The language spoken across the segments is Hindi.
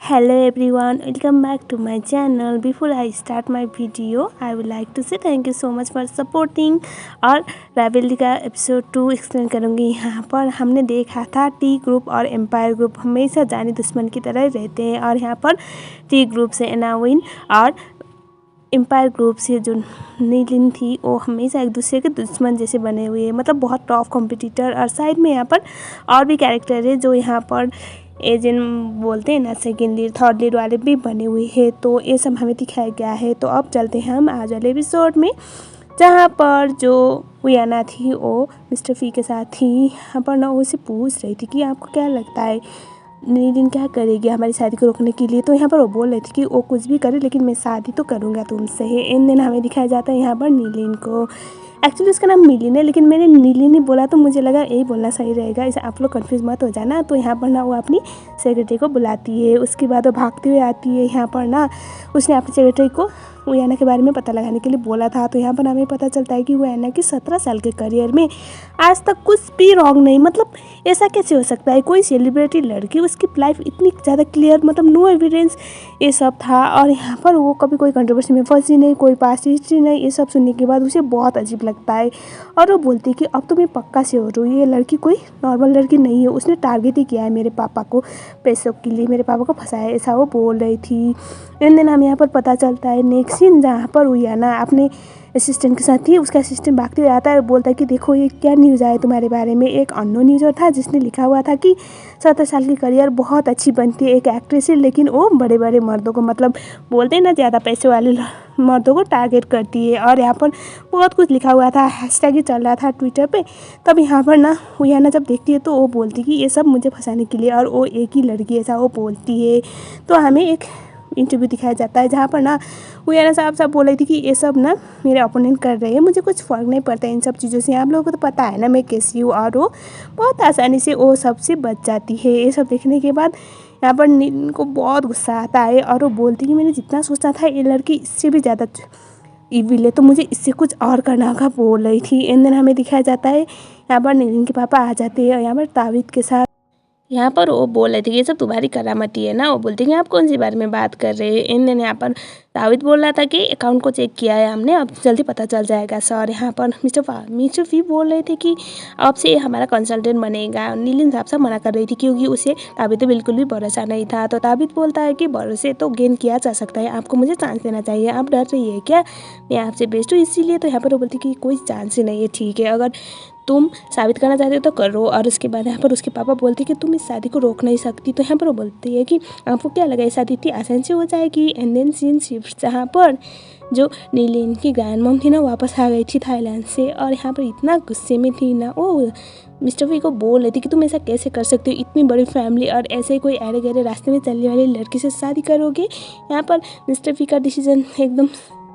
Hello everyone, welcome back to my channel. Before I start my video, I would like to say thank you so much for supporting। और राइवलरी का एपिसोड 2 एक्सप्लेन करूँगी। यहाँ पर हमने देखा था टी ग्रुप और एम्पायर ग्रुप हमेशा जानी दुश्मन की तरह रहते हैं और यहाँ पर टी ग्रुप से एनाविन और एम्पायर ग्रुप से जो नीलिन थी वो हमेशा एक दूसरे के दुश्मन जैसे बने हुए हैं, मतलब बहुत टॉप कॉम्पिटिटर। और साइड में यहाँ पर और भी कैरेक्टर है जो यहाँ पर एजेंट बोलते हैं ना, सेकेंड लीड थर्ड लीड वाले भी बने हुए हैं। तो ये सब हमें दिखाया गया है। तो अब चलते हैं हम आज वाले एपिसोड में, जहाँ पर जो वियाना थी वो मिस्टर फी के साथ थी। यहाँ पर ना उसे पूछ रही थी कि आपको क्या लगता है नीलिन क्या करेगी हमारी शादी को रोकने के लिए। तो यहाँ पर वो बोल रही थी कि वो कुछ भी करे लेकिन मैं शादी तो करूँगा तुमसे। इन दिन हमें दिखाया जाता है यहाँ पर नीलिन को। एक्चुअली उसका नाम मिलिन है, लेकिन मैंने नीलिन ही बोला तो मुझे लगा यही बोलना सही रहेगा, इसे आप लोग कंफ्यूज मत हो जाना। तो यहाँ पर ना वो अपनी सेक्रेटरी को बुलाती है, उसके बाद वो भागते हुए आती है। यहाँ पर ना उसने अपनी सेक्रेटरी को वियाना के बारे में पता लगाने के लिए बोला था। तो यहाँ पर हमें पता चलता है कि वियाना की 17 साल के करियर में आज तक कुछ भी रॉन्ग नहीं। मतलब ऐसा कैसे हो सकता है, कोई सेलिब्रिटी लड़की उसकी लाइफ इतनी ज़्यादा क्लियर, मतलब नो एविडेंस ये सब था। और यहाँ पर वो कभी कोई कंट्रोवर्सी में फंसी नहीं, कोई पास्ट हिस्ट्री नहीं। ये सब सुनने के बाद उसे बहुत अजीब लगता है और वो बोलती है कि अब तो मैं पक्का से हो रही हूँ ये लड़की कोई नॉर्मल लड़की नहीं है, उसने टारगेट ही किया है मेरे पापा को पैसों के लिए, मेरे पापा को फंसाया, ऐसा वो बोल रही थी। इन दिन हम यहाँ पर पता चलता है नेक्स्ट सीन, जहाँ पर वियाना अपने असिस्टेंट के साथ थी। उसका असिस्टेंट भागते हुए आता है और बोलता है कि देखो ये क्या न्यूज़ आया तुम्हारे बारे में। एक अननोन यूज़र था जिसने लिखा हुआ था कि 17 साल की करियर बहुत अच्छी बनती है एक एक्ट्रेस है, लेकिन वो बड़े बड़े मर्दों को, मतलब बोलते हैं ना ज़्यादा पैसे वाले मर्दों को टारगेट करती है। और यहाँ पर बहुत कुछ लिखा हुआ था, हैशटैग ही चल रहा था ट्विटर पे। तब यहाँ पर ना वियाना जब देखती है तो वो बोलती है कि ये सब मुझे फंसाने के लिए, और वो एक ही लड़की ऐसा वो बोलती है। तो हमें एक इंटरव्यू दिखाया जाता है जहाँ पर ना वियाना साहब बोल रही थी कि ये सब ना मेरे ओपोनेंट कर रहे हैं, मुझे कुछ फ़र्क नहीं पड़ता इन सब चीज़ों से, आप लोगों को तो पता है ना मैं कैसी हूँ। और वो बहुत आसानी से वो सबसे बच जाती है। ये सब देखने के बाद यहाँ पर नीलिन को बहुत गुस्सा आता है और वो बोलती है कि मैंने जितना सोचा था ये लड़की इससे भी ज़्यादा इविल है, तो मुझे इससे कुछ और करना होगा बोल रही थी। इन दिन हमें दिखाया जाता है यहाँ पर नीलिन के पापा आ जाते हैं और यहाँ पर ताबिद के साथ। यहाँ पर वो बोल रहे थे ये सब तुम्हारी करामती है ना। वो बोलते हैं आप कौन सी बारे में बात कर रहे हैं। इन दिन यहाँ पर दाविद बोल रहा था कि अकाउंट को चेक किया है हमने, अब जल्दी पता चल जाएगा सर। यहाँ पर मिस्टर फी बोल रहे थे कि अब से हमारा कंसल्टेंट बनेगा। नीलिन साहब मना कर रही थी क्योंकि उसे दाविद बिल्कुल भी भरोसा नहीं था। तो दाविद बोलता है कि भरोसे तो गेन किया जा सकता है, आपको मुझे चांस देना चाहिए, आप डर रही है क्या, मैं आपसे बेस्ट हूँ इसीलिए। तो यहाँ पर वो बोलती कि कोई चांस ही नहीं है, ठीक है अगर तुम साबित करना चाहते हो तो करो। और उसके बाद यहाँ पर उसके पापा बोलते कि तुम इस शादी को रोक नहीं सकती। तो यहाँ पर वो बोलती है कि आपको क्या लगा ये शादी इतनी आसानी से हो जाएगी। एंड देन सीन शिफ्ट, जहाँ पर जो नीलिन की ग्रैंड मॉम थी ना वापस आ गई थी थाईलैंड से, और यहाँ पर इतना गुस्से में थी ना वो मिस्टर फी को बोल रही थी कि तुम ऐसा कैसे कर सकते हो, इतनी बड़ी फैमिली और ऐसे कोई अरे गहरे रास्ते में चलने वाली लड़की से शादी करोगे। यहाँ पर मिस्टर फी का डिसीजन एकदम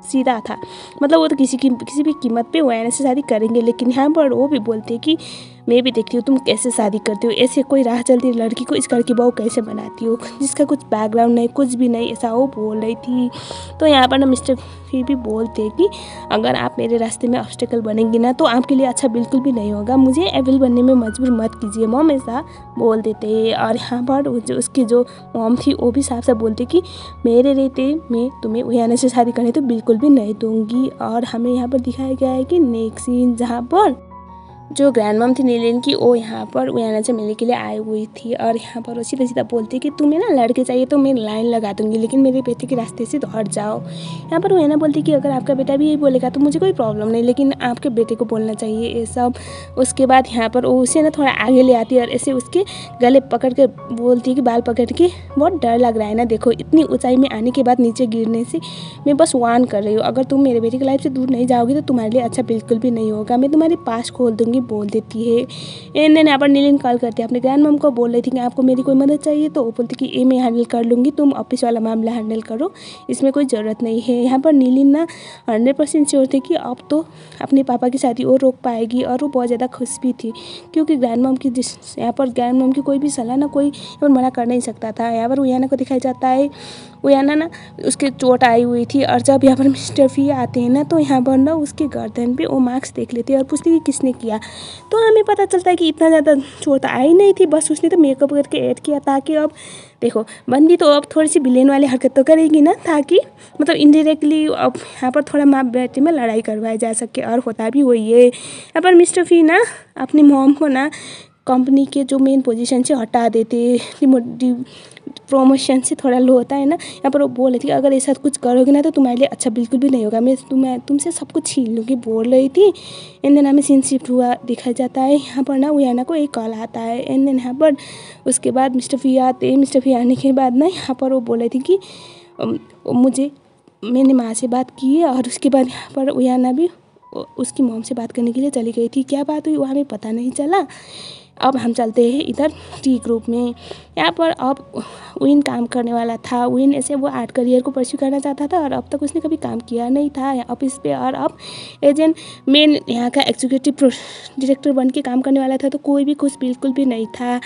सीधा था, मतलब वो तो किसी भी कीमत पे वियाना से शादी करेंगे। लेकिन यहाँ पर वो भी बोलते हैं कि मैं भी देखती हूँ तुम कैसे शादी करती हो, ऐसे कोई राह चलती लड़की को इस घर की बहू कैसे बनाती हो जिसका कुछ बैकग्राउंड नहीं कुछ भी नहीं, ऐसा वो बोल रही थी। तो यहाँ पर ना मिस्टर फी भी बोलते हैं कि अगर आप मेरे रास्ते में ऑब्स्टेकल बनेंगी ना तो आपके लिए अच्छा बिल्कुल भी नहीं होगा, मुझे एविल बनने में मजबूर मत कीजिए मॉम, ऐसा बोल देते हैं। और यहाँ पर उसकी जो मॉम थी वो भी साफ साफ बोलती कि मेरे रहते मैं तुम्हें वियाना से शादी करने तो बिल्कुल भी नहीं दूंगी। और हमें यहाँ पर दिखाया गया है कि नेक्स्ट सीन, जहाँ पर जो ग्रैंड मॉम थी नीलिन की वो यहाँ पर वियाना से मिलने के लिए आई हुई थी। और यहाँ पर वो सीधा सीधा बोलती कि तुम्हें ना लड़के चाहिए तो मैं लाइन लगा दूंगी, लेकिन मेरे बेटे के रास्ते से तो हट जाओ। यहाँ पर वियाना बोलती कि अगर आपका बेटा भी यही बोलेगा तो मुझे कोई प्रॉब्लम नहीं, लेकिन आपके बेटे को बोलना चाहिए ये सब। उसके बाद यहाँ पर वो उसे ना थोड़ा आगे ले आती है और ऐसे उसके गले पकड़ के बोलती है कि बाल पकड़ के बहुत डर लग रहा है ना, देखो इतनी ऊंचाई में आने के बाद नीचे गिरने से मैं बस वार्न कर रही हूँ, अगर तुम मेरे बेटे की लाइफ से दूर नहीं जाओगी तो तुम्हारे लिए अच्छा बिल्कुल भी नहीं होगा, मैं तुम्हारी पास खोल दूँगी बोल देती है। एंड देन यहाँ पर नीलिन कॉल करती है अपने ग्रैंड मॉम को, बोल रही थी कि आपको मेरी कोई मदद चाहिए। तो वो बोलती कि ये मैं हैंडल कर लूँगी, तुम ऑफिस वाला मामला हैंडल करो, इसमें कोई ज़रूरत नहीं है। यहाँ पर नीलिन ना 100% श्योर थी कि अब तो अपने पापा की शादी और रोक पाएगी, और वो बहुत ज़्यादा खुश भी थी क्योंकि ग्रैंड मॉम की यहाँ पर ग्रैंड मॉम की कोई भी सलाह ना कोई मना कर नहीं सकता था। यहाँ पर वियाना को दिखाया जाता है उयाना ना उसके चोट आई हुई थी और जब यहाँ पर मिस्टर वी आते हैं ना तो यहाँ पर ना उसके गर्दन पे वो मार्क्स देख लेते हैं और पूछते हैं कि किसने किया। तो हमें पता चलता है कि इतना ज़्यादा चोट आई नहीं थी, बस उसने तो मेकअप करके ऐड किया ताकि अब देखो बंदी तो अब थोड़ी सी विलेन वाली हरकत तो करेगी ना, ताकि मतलब इनडायरेक्टली अब यहाँ पर थोड़ा माँ बेटे में लड़ाई करवाई जा सके। और होता भी वही है। यहाँ पर मिस्टर वी ना अपनी मॉम को ना कंपनी के जो मेन पोजीशन से हटा देते, प्रमोशन से थोड़ा लो होता है ना। यहाँ पर वो बोल रही थी अगर ऐसा कुछ करोगे ना तो तुम्हारे लिए अच्छा बिल्कुल भी नहीं होगा, मैं तुमसे सब कुछ छीन लूँगी बोल रही थी। एंड देन हमें सीन शिफ्ट हुआ दिखाया जाता है। यहाँ पर ना उयाना को एक कॉल आता है। एंड देन यहाँ पर उसके बाद मिस्टर वी आते हैं। मिस्टर वी आने के बाद ना यहाँ पर वो बोल रही थी कि मैंने माँ से बात की है। और उसके बाद यहाँ पर उयाना भी उसकी मॉम से बात करने के लिए चली गई थी। क्या बात हुई वो हमें पता नहीं चला। अब हम चलते हैं इधर टी ग्रुप में। यहाँ पर अब विन काम करने वाला था। विन ऐसे वो आर्ट करियर को परस्यू करना चाहता था और अब तक उसने कभी काम किया नहीं था ऑफिस पे। और अब एजेंट मेन यहाँ का एग्जीक्यूटिव डायरेक्टर बन के काम करने वाला था। तो कोई भी खुश बिल्कुल भी नहीं था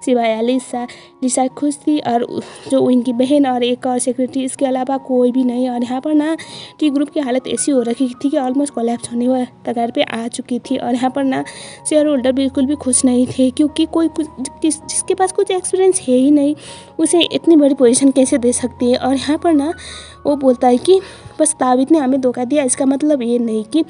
सिवाय लिसा खुश थी और जो विन की बहन और एक और सेक्रेटरी, इसके अलावा कोई भी नहीं। और यहाँ पर ना टी ग्रुप की हालत ऐसी हो रखी थी कि ऑलमोस्ट कोलैप्स होने वाले कगार पे आ चुकी थी। और यहाँ पर ना शेयर होल्डर बिल्कुल भी खुश नहीं थे, क्योंकि कोई कुछ जिसके पास कुछ एक्सपीरियंस है ही नहीं उसे इतनी बड़ी पोजीशन कैसे दे सकती है। और यहाँ पर ना वो बोलता है कि बस ताबिद ने हमें धोखा दिया, इसका मतलब ये नहीं कि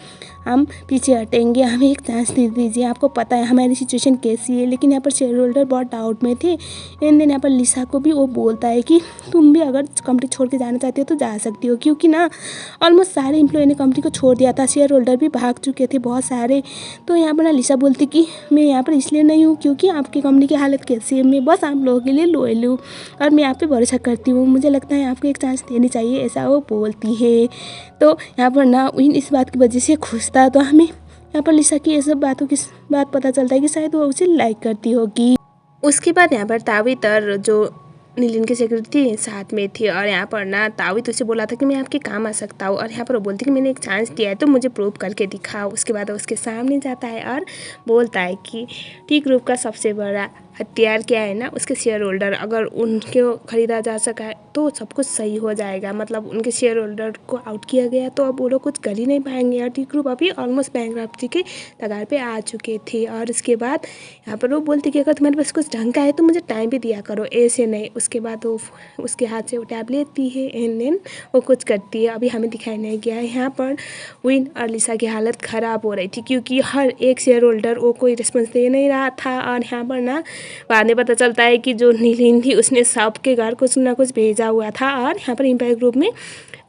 हम पीछे हटेंगे, हमें एक चांस दे दीजिए, आपको पता है हमारी सिचुएशन कैसी है। लेकिन यहाँ पर शेयर होल्डर बहुत डाउट में थे। एंड देन यहाँ पर लिसा को भी वो बोलता है कि तुम भी अगर कंपनी छोड़ के जाना चाहती हो तो जा सकती हो, क्योंकि ना ऑलमोस्ट सारे एम्प्लॉय ने कंपनी को छोड़ दिया था, शेयर होल्डर भी भाग चुके थे बहुत सारे। तो यहाँ पर ना लिसा बोलती कि मैं यहाँ पर इसलिए नहीं हूँ क्योंकि आपकी कंपनी की हालत कैसी है, मैं बस आप लोगों के लिए लॉयल हूँ और मैं आप पे भरोसा करती हूँ, मुझे लगता है आपको एक चांस देनी चाहिए, ऐसा वो बोलती है। तो यहाँ पर ना विन इस बात की वजह से खुश था। तो हमें यहाँ पर लिसा की ये सब बातों की बात पता चलता है कि शायद वो उसे लाइक करती होगी। उसके बाद यहाँ पर ताबिद और जो नीलिन की सेक्रेटरी साथ में थी और यहाँ पर ना ताबिद उसे बोला था कि मैं आपके काम आ सकता हूँ। और यहाँ पर वो बोलती कि मैंने एक चांस दिया है तो मुझे प्रूव करके दिखाओ। उसके बाद उसके सामने जाता है और बोलता है कि टी ग्रुप का सबसे बड़ा हथियार क्या है ना, उसके शेयर होल्डर, अगर उनको ख़रीदा जा सका तो सब कुछ सही हो जाएगा। मतलब उनके शेयर होल्डर को आउट किया गया तो अब वो लोग कुछ कर ही नहीं पाएंगे। और टी ग्रुप अभी ऑलमोस्ट बैंकरप्सी के कगार पे आ चुके थे। और उसके बाद यहाँ पर वो बोलती कि अगर तुम्हारे पास कुछ ढंग का है तो मुझे टाइम भी दिया करो, ऐसे नहीं। उसके बाद वो उसके हाथ से वो टैब लेती है एंड देन वो कुछ करती है। अभी हमें दिखाई नहीं गया है। यहाँ पर विन और लिसा की हालत ख़राब हो रही थी क्योंकि हर एक शेयर होल्डर वो कोई रिस्पॉन्स दे नहीं रहा था। और यहाँ पर ना बाद में पता चलता है कि जो नीलिन थी उसने सबके घर कुछ ना कुछ भेजा हुआ था और यहाँ पर एम्पायर ग्रुप में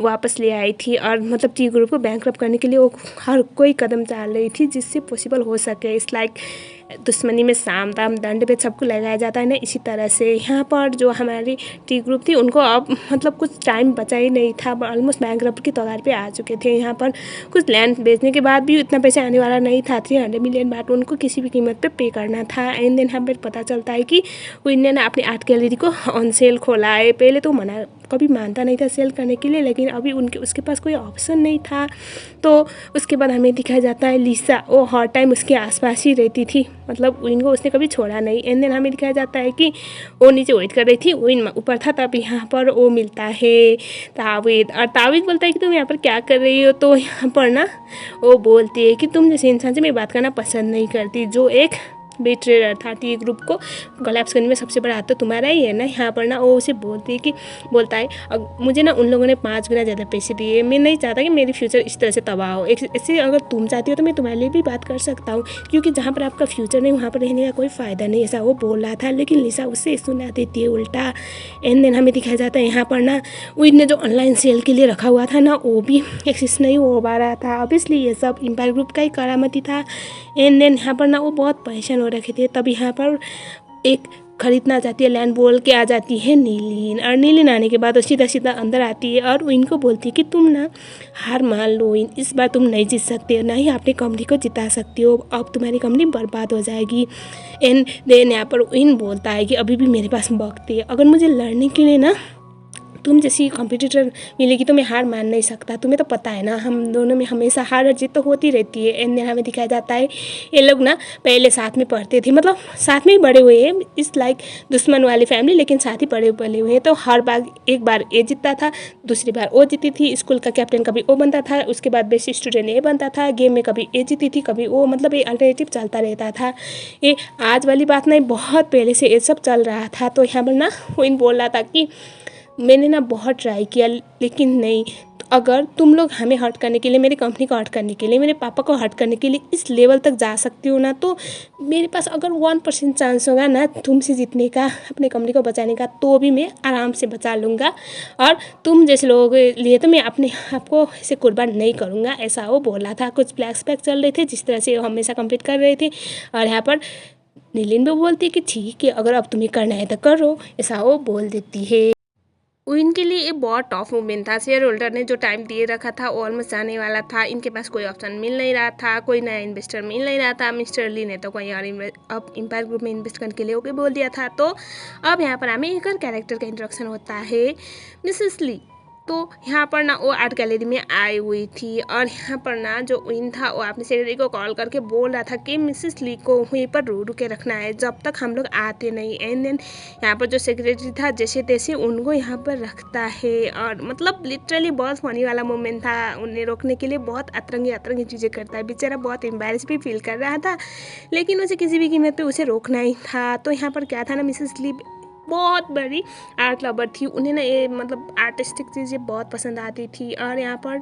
वापस ले आई थी। और मतलब टी ग्रुप को बैंकरप्ट करने के लिए वो हर कोई कदम चाल रही थी जिससे पॉसिबल हो सके। इट्स लाइक दुश्मनी में साम दाम दंड पे सबको लगाया जाता है ना, इसी तरह से यहाँ पर जो हमारी टी ग्रुप थी उनको अब मतलब कुछ टाइम बचा ही नहीं था, ऑलमोस्ट बैंकरप्ट की कगार पे आ चुके थे। यहाँ पर कुछ लैंड बेचने के बाद भी इतना पैसा आने वाला नहीं था, 300 मिलियन बात उनको किसी भी कीमत पे करना था। एंड देन यहाँ पर पता चलता है कि विन ने ना अपनी आर्ट गैलरी को ऑन सेल खोला है। पहले तो मना कभी मानता नहीं था सेल करने के लिए, लेकिन अभी उसके पास कोई ऑप्शन नहीं था। तो उसके बाद हमें दिखाया जाता है लिसा, वो हर टाइम उसके आसपास ही रहती थी, मतलब विन को उसने कभी छोड़ा नहीं। एंड देन हमें दिखाया जाता है कि वो नीचे वेट कर रही थी, विन ऊपर था। तब यहाँ पर वो मिलता है ताबिद, और ताबिद बोलता है कि तुम यहाँ पर क्या कर रही हो। तो यहाँ पर ना वो बोलती है कि तुम जैसे इंसान से मैं बात करना पसंद नहीं करती, जो एक बेट्रेयर था टी ग्रुप को कोलैप्स करने में सबसे बड़ा हाथ तो तुम्हारा ही है ना। यहाँ पर ना वो उसे बोलता है मुझे ना उन लोगों ने 5 गुना ज़्यादा पैसे दिए, मैं नहीं चाहता कि मेरी फ्यूचर इस तरह से तबाह हो। ऐसे अगर तुम चाहती हो तो मैं तुम्हारे लिए भी बात कर सकता हूँ, क्योंकि जहाँ पर आपका फ्यूचर नहीं वहाँ पर रहने का कोई फ़ायदा नहीं, ऐसा वो बोल रहा था। लेकिन लिसा उससे सुना देती है उल्टा। एंड देन हमें दिखाया जाता है यहाँ पर ना विन ने जो ऑनलाइन सेल के लिए रखा हुआ था ना वो भी एक्सेस नहीं हो पा रहा था। ऑब्वियसली ये सब एम्पायर ग्रुप का ही करामती था। एंड देन यहाँ पर ना वो बहुत परेशान हो रखे थे। तब यहाँ पर एक खरीदना चाहती है लैंड बोल के आ जाती है नीलिन, और नीलिन आने के बाद वो सीधा सीधा अंदर आती है और विन को बोलती है कि तुम ना हार मान लो विन, इस बार तुम नहीं जीत सकते हो, ना ही अपनी कंपनी को जिता सकते हो, अब तुम्हारी कंपनी बर्बाद हो जाएगी। एंड देन यहाँ पर विन बोलता है कि अभी भी मेरे पास वक्त है, अगर मुझे लड़ने के लिए ना तुम जैसी कॉम्पिटिटर मिलेगी तो मैं हार मान नहीं सकता। तुम्हें तो पता है ना, हम दोनों में हमेशा हार और जीत तो होती रहती है। एंड देन हमें दिखाया जाता है ये लोग ना पहले साथ में पढ़ते थे, मतलब साथ में ही बड़े हुए हैं। इस लाइक दुश्मन वाली फैमिली, लेकिन साथ ही पले हुए हैं। तो हर बार एक बार ये जीतता था, दूसरी बार वो जीती थी। स्कूल का कैप्टन कभी वो बनता था, उसके बाद बेस्ट स्टूडेंट ये बनता था। गेम में कभी ये जीती थी, कभी वो, मतलब ये अल्टरनेटिव चलता रहता था। ये आज वाली बात नहीं, बहुत पहले से ये सब चल रहा था। तो यहाँ पर ना विन बोल रहा था कि मैंने ना बहुत ट्राई किया लेकिन नहीं, तो अगर तुम लोग हमें हर्ट करने के लिए, मेरी कंपनी को हर्ट करने के लिए, मेरे पापा को हर्ट करने के लिए इस लेवल तक जा सकती हो ना, तो मेरे पास अगर 1% चांस होगा ना तुमसे जीतने का, अपने कंपनी को बचाने का, तो भी मैं आराम से बचा लूँगा। और तुम जैसे लोगों के लिए तो मैं अपने आप को ऐसे कुर्बान नहीं करूँगा, ऐसा वो बोला था। कुछ फ्लैशबैक चल रहे थे जिस तरह से वो हमेशा कम्पीट कर रहे थे। और यहाँ पर नीलिन भी बोलती है कि ठीक है, अगर अब तुम्हें करना है तो करो, ऐसा वो बोल देती है। विन के लिए ये बहुत टफ मूवमेंट था। शेयर होल्डर ने जो टाइम दिए रखा था वो ऑलमोस्ट जाने वाला था। इनके पास कोई ऑप्शन मिल नहीं रहा था, कोई नया इन्वेस्टर मिल नहीं रहा था। मिस्टर ली ने तो कोई और अब एम्पायर ग्रुप में इन्वेस्ट करने के लिए ओके बोल दिया था। तो अब यहाँ पर हमें एक और कैरेक्टर का इंट्रोडक्शन होता है, मिसेस ली। तो यहाँ पर ना वो आर्ट गैलरी में आई हुई थी और यहाँ पर ना जो विन था वो अपने सेक्रेटरी को कॉल करके बोल रहा था कि मिसेस ली को वहीं पर रुके रखना है जब तक हम लोग आते नहीं। एंड देन यहाँ पर जो सेक्रेटरी था जैसे तैसे उनको यहाँ पर रखता है। और मतलब लिटरली बहुत फनी वाला मोमेंट था। उन्हें रोकने के लिए बहुत अतरंगी चीज़ें करता है। बेचारा बहुत एम्बैरेस भी फील कर रहा था, लेकिन उसे किसी भी कीमत पे उसे रोकना ही था। तो यहाँ पर क्या था ना, मिसेस ली बहुत बड़ी आर्ट लवर थी। उन्हें ना ये मतलब आर्टिस्टिक चीज़ें बहुत पसंद आती थी और यहाँ पर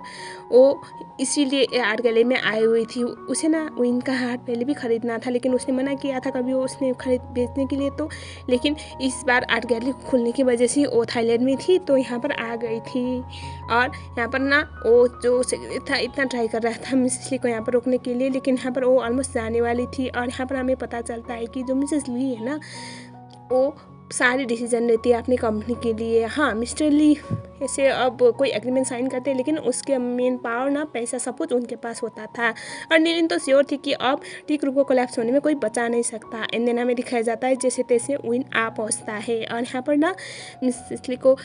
वो इसीलिए आर्ट गैलरी में आई हुई थी। उसे ना विन का आर्ट पहले भी ख़रीदना था, लेकिन उसने मना किया था कभी वो उसने खरीद बेचने के लिए। तो लेकिन इस बार आर्ट गैलरी खुलने की वजह से वो थाईलैंड में थी तो यहाँ पर आ गई थी। और यहाँ पर ना वो जो था इतना ट्राई कर रहा था मिसेस ली को यहाँ पर रोकने के लिए, लेकिन यहाँ पर वो ऑलमोस्ट जाने वाली थी। और यहाँ पर हमें पता चलता है कि जो मिसेस ली है ना, वो सारी डिसीजन लेती है अपनी कंपनी के लिए। हाँ, मिस्टर ली ऐसे अब कोई एग्रीमेंट साइन करते हैं, लेकिन उसके मेन पावर ना पैसा सब कुछ उनके पास होता था। और नीलिन तो श्योर थी कि अब टी ग्रुप को कोलैप्स होने में कोई बचा नहीं सकता। एंड देन हमें दिखाया जाता है जैसे तैसे विन आ पहुँचता है और यहाँ पर ना मिसेस ली को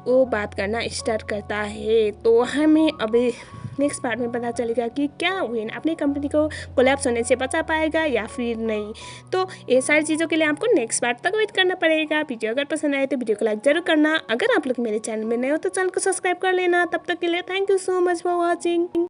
वो बात करना स्टार्ट करता है। तो हमें अभी नेक्स्ट पार्ट में पता चलेगा कि क्या विन अपनी कंपनी को कोलैप्स होने से बचा पाएगा या फिर नहीं। तो ये सारी चीज़ों के लिए आपको नेक्स्ट पार्ट तक वेट करना पड़ेगा। वीडियो अगर पसंद आए तो वीडियो को लाइक जरूर करना। अगर आप लोग मेरे चैनल में नए हो तो चैनल को सब्सक्राइब कर लेना। तब तक के लिए thank you so much for watching.